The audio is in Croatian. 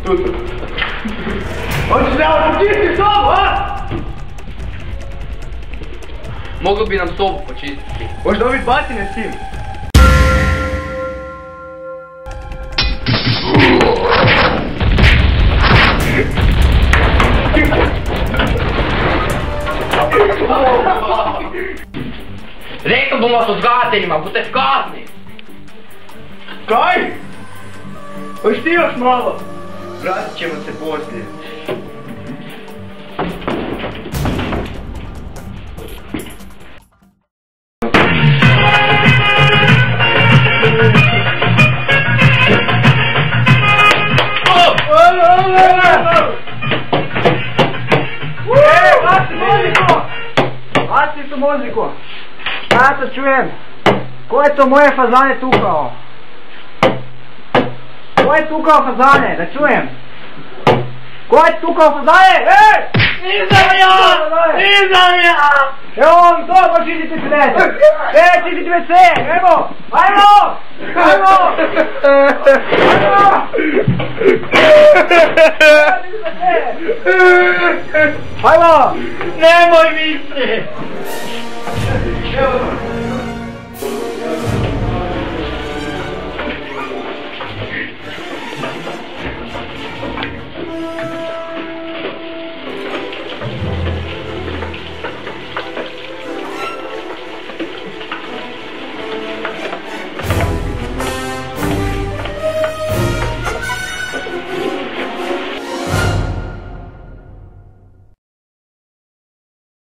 Tu. Hoćeš da počisti sobu, a? Mogli bi nam sobu počistiti. Možeš dobiti batine s tim. Rekao bomo s odgajateljima, budete kazni. Kaj? Hoćeš ti još malo? Vratit ćemo se poslije. Gasi tu muziku! Ja to čujem! Ko je to moje fazane tukao? Ko je tukao fazane? Da čujem! Ko je tukao fazane? Nisam ja! Nisam ja! Evo vam to, pa čistite se dete! Čistite me se! Evo! Ajmo! Ajmo! Ajmo! Nemoj više! Evo.